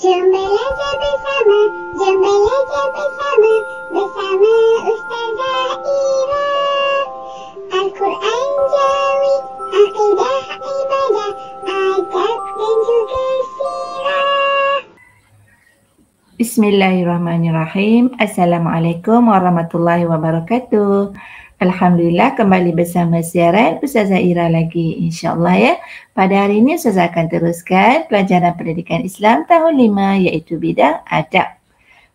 Jom belajar bersama, jom belajar bersama, bersama Ustazah Ira. Al-Quran Jawi, Aqidah Ibadah, Adab dan juga Sirah. Bismillahirrahmanirrahim. Assalamualaikum warahmatullahi wabarakatuh. Alhamdulillah kembali bersama siaran Ustazah Ira lagi, insyaAllah ya. Pada hari ini Ustazah akan teruskan pelajaran pendidikan Islam tahun 5 iaitu bidang adab.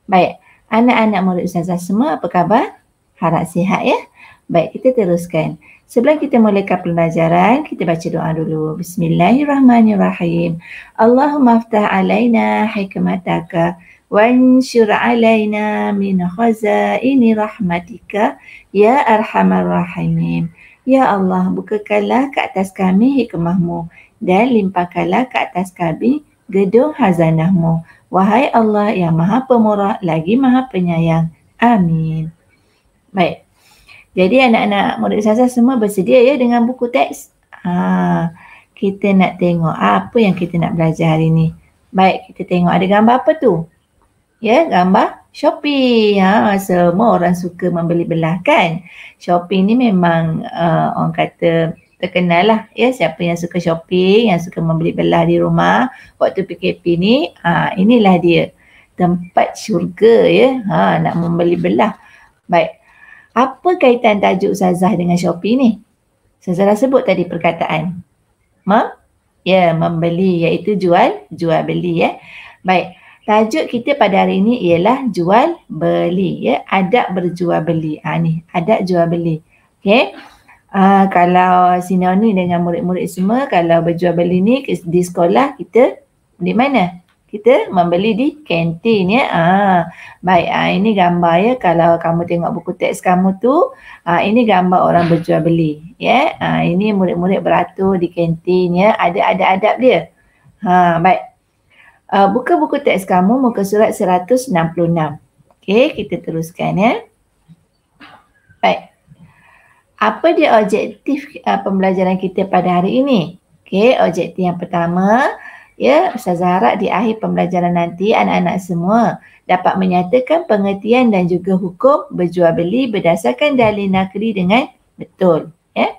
Baik, anak-anak murid Ustazah semua apa khabar? Harap sihat ya. Baik, kita teruskan. Sebelum kita mulakan pelajaran, kita baca doa dulu. Bismillahirrahmanirrahim. Allahumma aftah alaina hikmataka wansyur alaina min khazaini rahmatika ya arhamar rahimin. Ya Allah, bukakanlah ke atas kami hikmahmu dan limpahkanlah ke atas kami gedung hazanahmu. Wahai Allah yang maha pemurah lagi maha penyayang. Amin. Baik. Jadi anak-anak murid Ustazah semua bersedia ya dengan buku teks? Kita nak tengok apa yang kita nak belajar hari ni. Baik, kita tengok ada gambar apa tu? Ya, gambar Shopee. Semua orang suka membeli belah kan. Shopee ni memang orang kata terkenal lah ya. Siapa yang suka shopping, yang suka membeli belah di rumah waktu PKP ni, inilah dia. Tempat syurga ya, nak membeli belah. Baik, apa kaitan tajuk Ustazah dengan Shopee ni? Ustazah sebut tadi perkataan. Membeli iaitu jual beli ya. Baik. Tajuk kita pada hari ini ialah jual beli ya, adab berjual beli. Ni adab jual beli. Okey. Kalau sinonim dengan murid-murid semua, kalau berjual beli ni di sekolah kita di mana? Kita membeli di kantin ya. Baik, ini gambar ya. Kalau kamu tengok buku teks kamu tu, ini gambar orang berjual beli ya. Ini murid-murid beratur di kantin ya. Ada adab dia. Baik. Buka buku teks kamu muka surat 166. Okey, kita teruskan ya. Baik. Apa dia objektif pembelajaran kita pada hari ini? Okey, objektif yang pertama, ya, Ustazah harap di akhir pembelajaran nanti anak-anak semua dapat menyatakan pengertian dan juga hukum berjual beli berdasarkan dalil nakli dengan betul. Ya.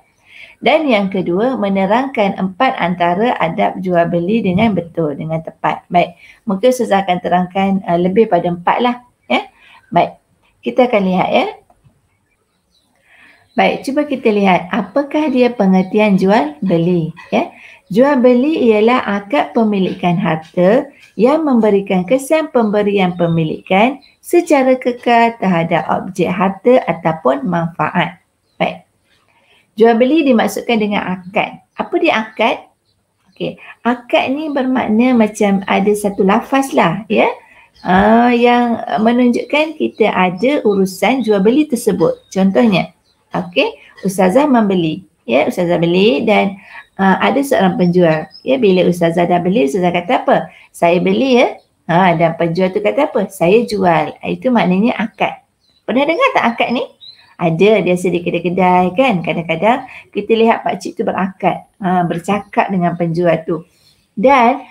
Dan yang kedua, menerangkan 4 antara adab jual beli dengan betul, dengan tepat. Baik, mungkin Ustazah akan terangkan lebih pada 4 lah. Ya. Baik, kita akan lihat ya. Baik, cuba kita lihat apakah dia pengertian jual beli. Ya. Jual beli ialah akad pemilikan harta yang memberikan kesan pemberian pemilikan secara kekal terhadap objek harta ataupun manfaat. Baik. Jual beli dimaksudkan dengan akad. Apa dia akad? Okey, akad ni bermakna macam ada satu lafaz lah ya. Yang menunjukkan kita ada urusan jual beli tersebut. Contohnya, okey, Ustazah membeli. Ya, Ustazah beli dan ada seorang penjual. Ya, bila Ustazah dah beli, Ustazah kata apa? Saya beli ya. Dan penjual tu kata apa? Saya jual. Itu maknanya akad. Pernah dengar tak akad ni? Ada biasa di kedai-kedai kan. Kadang-kadang kita lihat pakcik tu berakad. Bercakap dengan penjual tu. Dan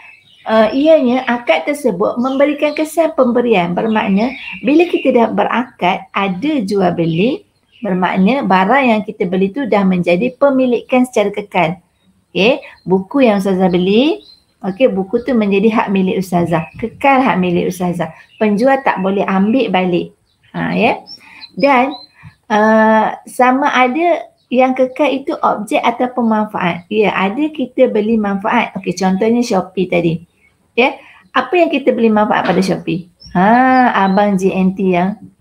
ianya akad tersebut memberikan kesan pemberian. Bermakna bila kita dah berakad ada jual beli, bermakna barang yang kita beli tu dah menjadi pemilikan secara kekal. Okey, buku yang Ustazah beli, okey, buku tu menjadi hak milik Ustazah. Kekal hak milik Ustazah. Penjual tak boleh ambil balik. Ya. Dan sama ada yang kekal itu objek ataupun manfaat. Ya, ada kita beli manfaat. Okey, contohnya Shopee tadi. Ya, apa yang kita beli manfaat pada Shopee? Abang JNT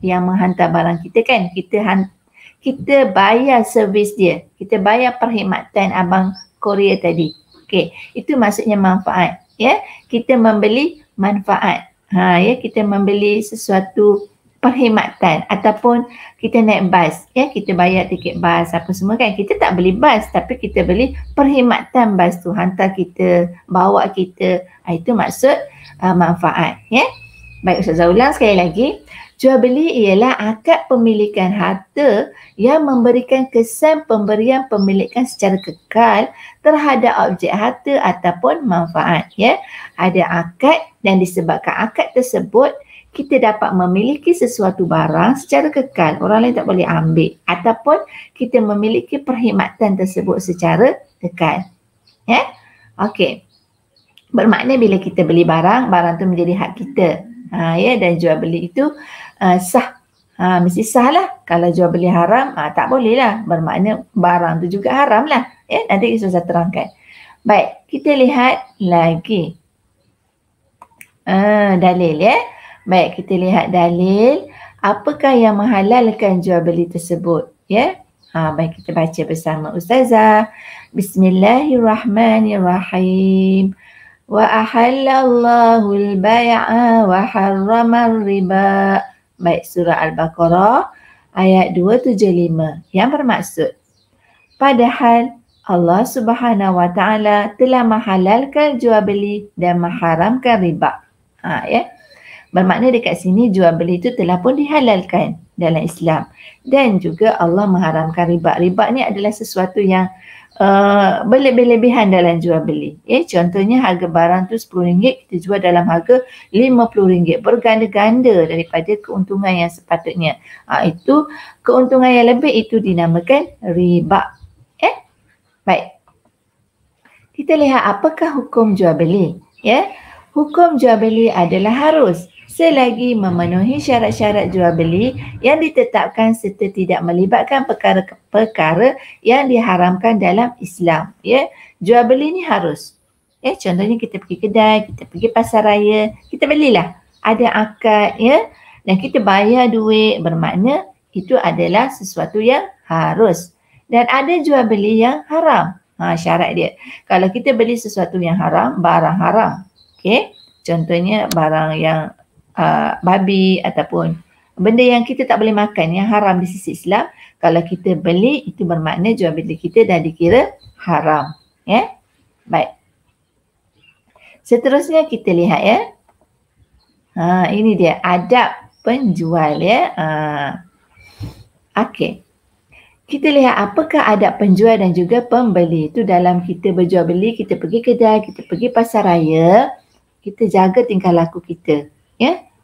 yang menghantar barang kita kan. Kita bayar servis dia. Kita bayar perkhidmatan abang Korea tadi. Okey, itu maksudnya manfaat. Ya, kita membeli manfaat. Ya, kita membeli sesuatu perkhidmatan ataupun kita naik bas, ya, kita bayar tiket bas apa semua kan. Kita tak beli bas tapi kita beli perkhidmatan bas tu, hantar kita, bawa kita. Itu maksud manfaat, ya. Baik, Ustazah ulang sekali lagi. Jual beli ialah akad pemilikan harta yang memberikan kesan pemberian pemilikan secara kekal terhadap objek harta ataupun manfaat. Ya. Ada akad dan disebabkan akad tersebut kita dapat memiliki sesuatu barang secara kekal. Orang lain tak boleh ambil. Ataupun kita memiliki perkhidmatan tersebut secara kekal. Ya. Okey. Bermakna bila kita beli barang, barang tu menjadi hak kita. Ya, dan jual beli itu sah. Mesti sah lah. Kalau jual beli haram, tak boleh lah. Bermakna barang tu juga haram lah. Ya, nanti saya terangkan. Baik, kita lihat lagi. Dalil ya. Baik, kita lihat dalil. Apakah yang menghalalkan jual beli tersebut? Ya. Baik, kita baca bersama Ustazah. Bismillahirrahmanirrahim. Wa ahallallahu al-bay'a wa harrama riba. Baik, surah Al-Baqarah ayat 275 yang bermaksud padahal Allah Subhanahu wa taala telah menghalalkan jual beli dan mengharamkan riba. Ya. Bermakna dekat sini jual beli itu telah pun dihalalkan dalam Islam dan juga Allah mengharamkan riba. Riba ni adalah sesuatu yang berlebih-lebihan dalam jual beli. Contohnya harga barang tu RM10, kita jual dalam harga RM50. Berganda-ganda daripada keuntungan yang sepatutnya. Itu keuntungan yang lebih itu dinamakan riba. Baik. Kita lihat apakah hukum jual beli. Hukum jual beli adalah harus selagi memenuhi syarat-syarat jual beli yang ditetapkan serta tidak melibatkan perkara-perkara yang diharamkan dalam Islam. Jual beli ni harus. Contohnya kita pergi kedai, kita pergi pasar raya, kita belilah. Ada akad dan kita bayar duit, bermakna itu adalah sesuatu yang harus. Dan ada jual beli yang haram. Syarat dia. Kalau kita beli sesuatu yang haram, barang haram. Contohnya barang yang babi ataupun benda yang kita tak boleh makan yang haram di sisi Islam, kalau kita beli itu bermakna jual beli kita dah dikira haram. Baik. Seterusnya kita lihat ini dia adab penjual Okey. Kita lihat apakah adab penjual dan juga pembeli. Itu dalam kita berjual beli, kita pergi kedai, kita pergi pasar raya, kita jaga tingkah laku kita.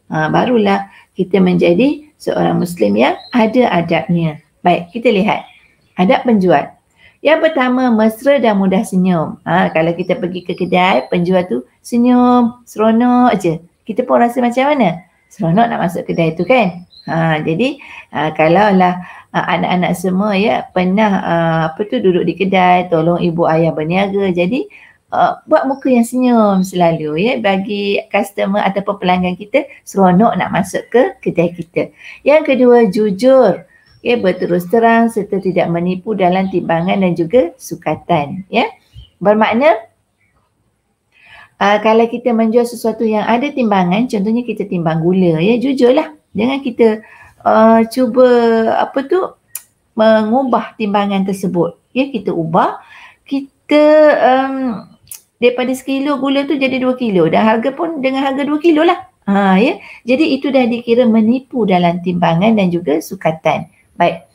Barulah kita menjadi seorang Muslim yang ada adabnya. Baik, kita lihat. Adab penjual. Yang pertama, mesra dan mudah senyum. Kalau kita pergi ke kedai, penjual tu senyum, seronok je. Kita pun rasa macam mana? Seronok nak masuk kedai tu kan? Jadi, kalaulah anak-anak semua pernah duduk di kedai, tolong ibu ayah berniaga. Jadi, buat muka yang senyum selalu bagi customer ataupun pelanggan kita seronok nak masuk ke kedai kita. Yang kedua, jujur, berterus terang serta tidak menipu dalam timbangan dan juga sukatan. Bermakna kalau kita menjual sesuatu yang ada timbangan, contohnya kita timbang gula, jujurlah. Jangan kita cuba mengubah timbangan tersebut. Kita ubah, kita daripada sekilo gula tu jadi 2 kilo dan harga pun dengan harga 2 kilo lah. Jadi itu dah dikira menipu dalam timbangan dan juga sukatan. Baik.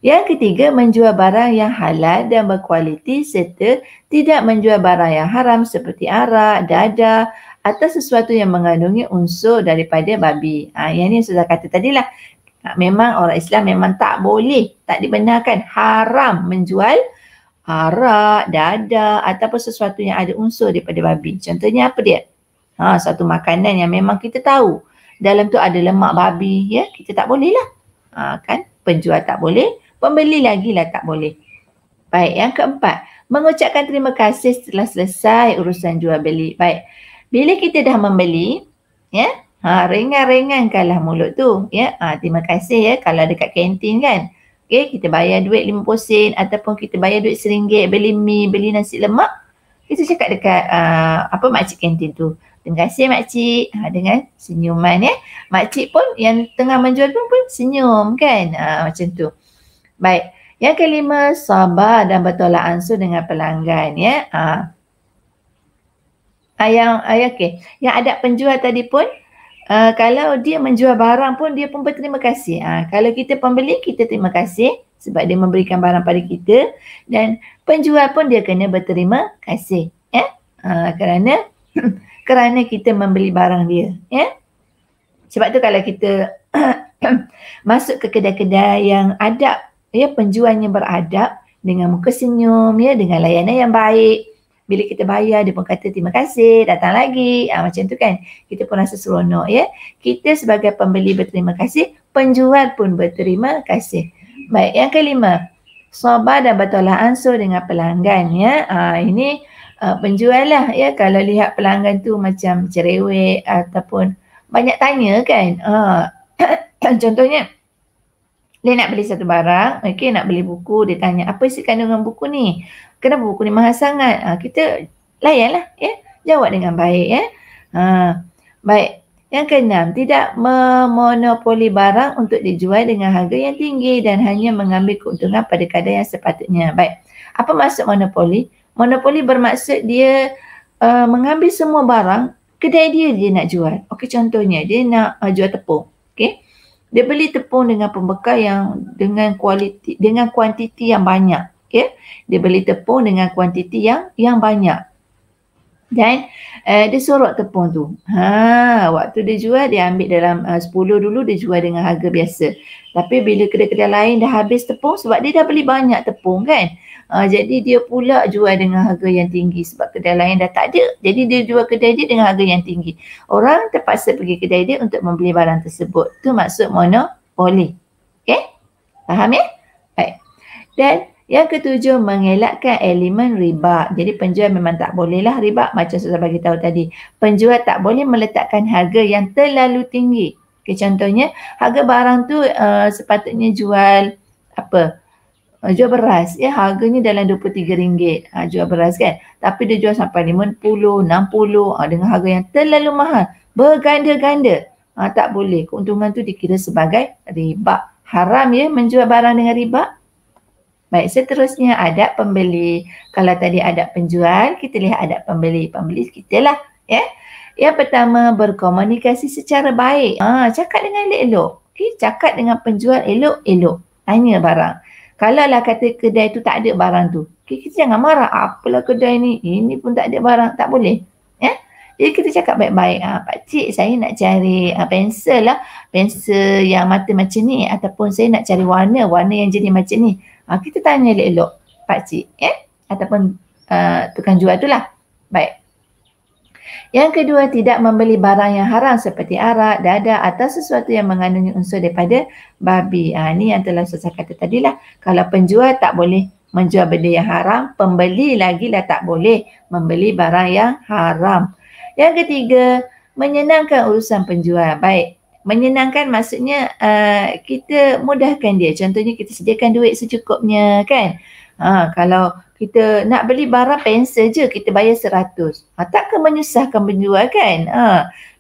Yang ketiga, menjual barang yang halal dan berkualiti serta tidak menjual barang yang haram seperti arak, dadah atau sesuatu yang mengandungi unsur daripada babi. Yang ni sudah kata tadilah. Memang orang Islam memang tak boleh, tak dibenarkan, haram menjual arak, dadah ataupun sesuatu yang ada unsur daripada babi. Contohnya apa dia? Satu makanan yang memang kita tahu dalam tu ada lemak babi, kita tak boleh lah. Kan? Penjual tak boleh, pembeli lagi lah tak boleh. Baik, yang keempat, mengucapkan terima kasih setelah selesai urusan jual beli. Baik, bila kita dah membeli, ringan-ringankanlah mulut tu. Terima kasih kalau dekat kantin kan. Kita bayar duit 50 sen ataupun kita bayar duit RM1 beli mi, beli nasi lemak. Kita cakap dekat makcik kantin tu. Terima kasih makcik. Dengan senyuman Makcik pun yang tengah menjual pun senyum kan. Macam tu. Baik. Yang kelima, sabar dan bertolak ansur dengan pelanggan Yang adab penjual tadi pun Kalau dia menjual barang pun dia pun berterima kasih. Kalau kita pembeli, kita terima kasih sebab dia memberikan barang pada kita, dan penjual pun dia kena berterima kasih, ya. Kerana kerana kita membeli barang dia, ya. Sebab tu kalau kita masuk ke kedai-kedai yang adab, ya, penjualnya beradab, dengan muka senyum, ya, dengan layanan yang baik, bila kita bayar dia pun kata terima kasih, datang lagi, macam tu kan, kita pun rasa seronok, ya. Kita sebagai pembeli berterima kasih, penjual pun berterima kasih. Baik, yang kelima, sabar dan bertolak ansur dengan pelanggan, ya. Ini penjual lah, ya. Kalau lihat pelanggan tu macam cerewet ataupun banyak tanya kan, contohnya dia nak beli satu barang, okey, nak beli buku, dia tanya apa isi kandungan buku ni, kenapa buku ni mahal sangat, kita layanlah, ya, jawab dengan baik, ya. Baik, yang keenam, tidak memonopoli barang untuk dijual dengan harga yang tinggi dan hanya mengambil keuntungan pada kadar yang sepatutnya. Baik, apa maksud monopoli? Monopoli bermaksud dia mengambil semua barang, kedai dia nak jual. Okey, contohnya dia nak jual tepung, okey. Dia beli tepung dengan pembekal yang dengan kuantiti yang banyak, okey. Dia beli tepung dengan kuantiti yang banyak. Dan dia sorok tepung tu. Waktu dia jual, dia ambil dalam 10 dulu, dia jual dengan harga biasa. Tapi bila kedai-kedai lain dah habis tepung, sebab dia dah beli banyak tepung kan, jadi dia pula jual dengan harga yang tinggi sebab kedai lain dah tak ada. Jadi dia jual kedai dia dengan harga yang tinggi. Orang terpaksa pergi kedai dia untuk membeli barang tersebut. Itu maksud monopoli. Okay? Faham, ya? Baik. Dan yang ketujuh, mengelakkan elemen riba. Jadi penjual memang tak bolehlah riba, macam saya bagi tahu tadi. Penjual tak boleh meletakkan harga yang terlalu tinggi. Okay, contohnya harga barang tu sepatutnya jual apa? Jual beras, ya, harganya dalam RM23, jual beras kan, tapi dia jual sampai 50, 60, dengan harga yang terlalu mahal, berganda-ganda. Tak boleh, keuntungan tu dikira sebagai riba. Haram, ya, menjual barang dengan riba. Baik, seterusnya adab pembeli. Kalau tadi adab penjual, kita lihat adab pembeli. Pembeli kita lah, ya. Yang pertama, berkomunikasi secara baik. Cakap dengan elok-elok. Okay, cakap dengan penjual elok-elok. Tanya barang. Kalau lah kata kedai tu tak ada barang tu, kita jangan marah. Apalah kedai ni, ini pun tak ada barang. Tak boleh. Ya? Jadi kita cakap baik-baik. Pakcik, saya nak cari pensel lah. Pensel yang mata macam ni. Ataupun saya nak cari warna yang jadi macam ni. Kita tanya elok-elok pakcik. Ya? Ataupun tukang jual tu lah. Baik. Yang kedua, tidak membeli barang yang haram seperti arak, dadah atau sesuatu yang mengandungi unsur daripada babi. Ini yang telah saya kata tadi lah. Kalau penjual tak boleh menjual benda yang haram, pembeli lagi lah tak boleh membeli barang yang haram. Yang ketiga, menyenangkan urusan penjual. Baik, menyenangkan maksudnya kita mudahkan dia. Contohnya kita sediakan duit secukupnya kan. Kalau kita nak beli barang pensel je, kita bayar 100. Takkan menyusahkan penjual kan?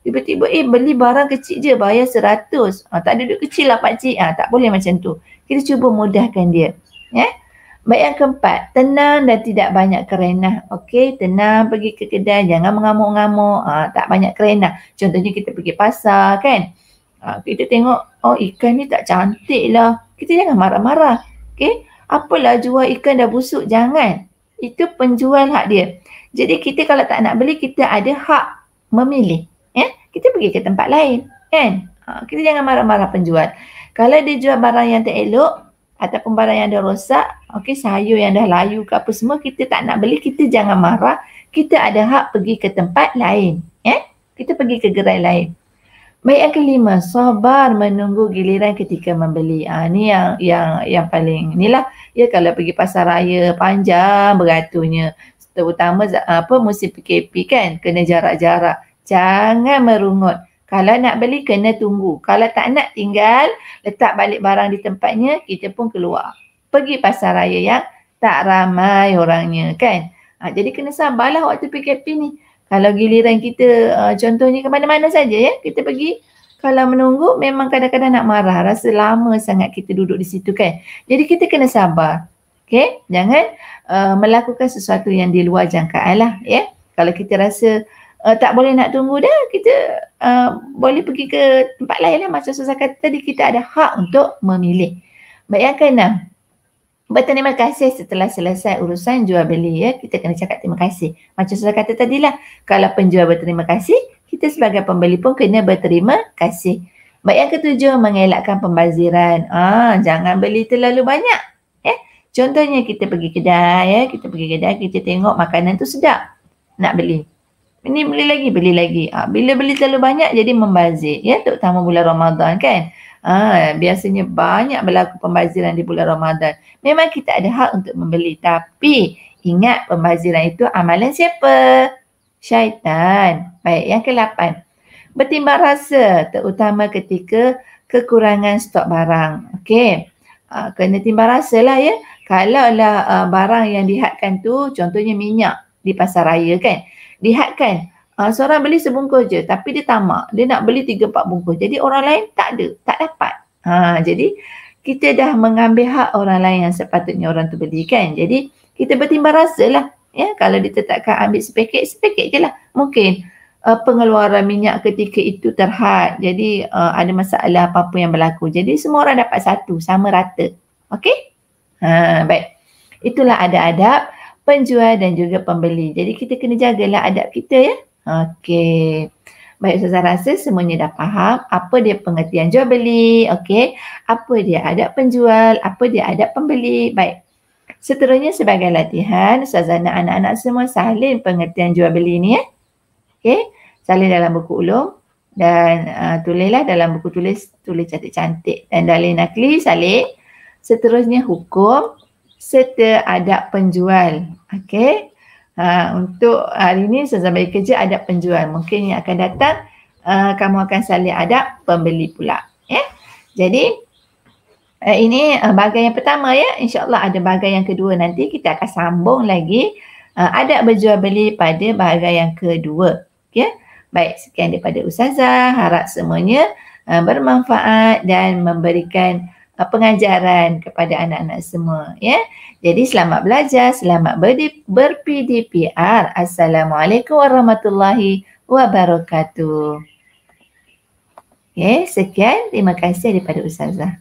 Tiba-tiba beli barang kecil je, bayar 100. Tak ada duit kecil lah pakcik. Tak boleh macam tu. Kita cuba mudahkan dia. Ya? Baik, yang keempat, tenang dan tidak banyak kerenah. Okey, tenang pergi ke kedai, jangan mengamuk-ngamuk. Tak banyak kerenah. Contohnya kita pergi pasar kan. Kita tengok, ikan ni tak cantik lah. Kita jangan marah-marah. Okey. Apalah jual ikan dah busuk, jangan. Itu penjual hak dia. Jadi kita kalau tak nak beli, kita ada hak memilih. Ya? Kita pergi ke tempat lain. Kan? Kita jangan marah-marah penjual. Kalau dia jual barang yang tak elok ataupun barang yang dah rosak, sayur yang dah layu ke apa semua, kita tak nak beli, kita jangan marah. Kita ada hak pergi ke tempat lain. Ya? Kita pergi ke gerai lain. Baik, yang kelima, sabar menunggu giliran ketika membeli. Ni yang paling inilah. Ya, kalau pergi pasar raya panjang beraturnya, terutama musim PKP kan, kena jarak-jarak. Jangan merungut. Kalau nak beli kena tunggu. Kalau tak nak, tinggal letak balik barang di tempatnya, kita pun keluar. Pergi pasar raya yang tak ramai orangnya kan. Jadi kena sabarlah waktu PKP ni. Kalau giliran kita contohnya ke mana-mana saja ya, kita pergi, kalau menunggu memang kadang-kadang nak marah, rasa lama sangat kita duduk di situ kan. Jadi kita kena sabar. Okey, jangan melakukan sesuatu yang di luar jangkaan lah ya. Kalau kita rasa tak boleh nak tunggu dah, kita boleh pergi ke tempat lain lah. Macam Ustazah kata tadi, kita ada hak untuk memilih. Baik, yang keenam, berterima kasih setelah selesai urusan jual beli, ya. Kita kena cakap terima kasih. Macam Ustazah kata tadilah, kalau penjual berterima kasih, kita sebagai pembeli pun kena berterima kasih. Baik, yang ketujuh, mengelakkan pembaziran. Jangan beli terlalu banyak. Contohnya kita pergi kedai, kita tengok makanan tu sedap, nak beli. Ini beli lagi. Bila beli terlalu banyak jadi membazir, ya, terutama bulan Ramadan kan. Biasanya banyak berlaku pembaziran di bulan Ramadan. Memang kita ada hak untuk membeli, tapi ingat pembaziran itu amalan siapa? Syaitan. Baik, yang ke-8. Bertimbang rasa, terutama ketika kekurangan stok barang. Okey. Kena timbang rasa lah, ya. Kalaulah barang yang dihadkan tu, contohnya minyak di pasar raya kan. Dihadkan. Seorang beli sebungkus je, tapi dia tamak. Dia nak beli 3-4 bungkus. Jadi orang lain tak ada, tak dapat. Jadi kita dah mengambil hak orang lain yang sepatutnya orang tu beli kan. Jadi kita bertimbang rasa lah. Ya, kalau ditetapkan ambil sepeket je lah. Mungkin pengeluaran minyak ketika itu terhad. Jadi ada masalah apa-apa yang berlaku. Jadi semua orang dapat satu, sama rata. Okey? Baik. Itulah adab-adab penjual dan juga pembeli. Jadi kita kena jagalah adab kita, ya. Okey. Baik, Ustazah rasa semuanya dah faham apa dia pengertian jual beli. Okey. Apa dia adab penjual, apa dia adab pembeli. Baik. Seterusnya sebagai latihan, Ustazah nak anak-anak semua salin pengertian jual beli ni, ya. Okey. Salin dalam buku ulum dan tulislah dalam buku tulis cantik-cantik. Dan dalil nakli salin. Seterusnya hukum serta adab penjual. Okey. Untuk hari ini Ustazah bagi kerja adab penjual. Mungkin yang akan datang kamu akan salin adab pembeli pula. Ya. Jadi ini bahagian yang pertama, ya. InsyaAllah ada bahagian yang kedua nanti. Kita akan sambung lagi adab berjual beli pada bahagian yang kedua. Ya. Baik, sekian daripada Ustazah. Harap semuanya bermanfaat dan memberikan pengajaran kepada anak-anak semua, ya. Jadi selamat belajar, selamat ber-PDPR. Assalamualaikum warahmatullahi wabarakatuh. Sekian, terima kasih daripada Ustazah.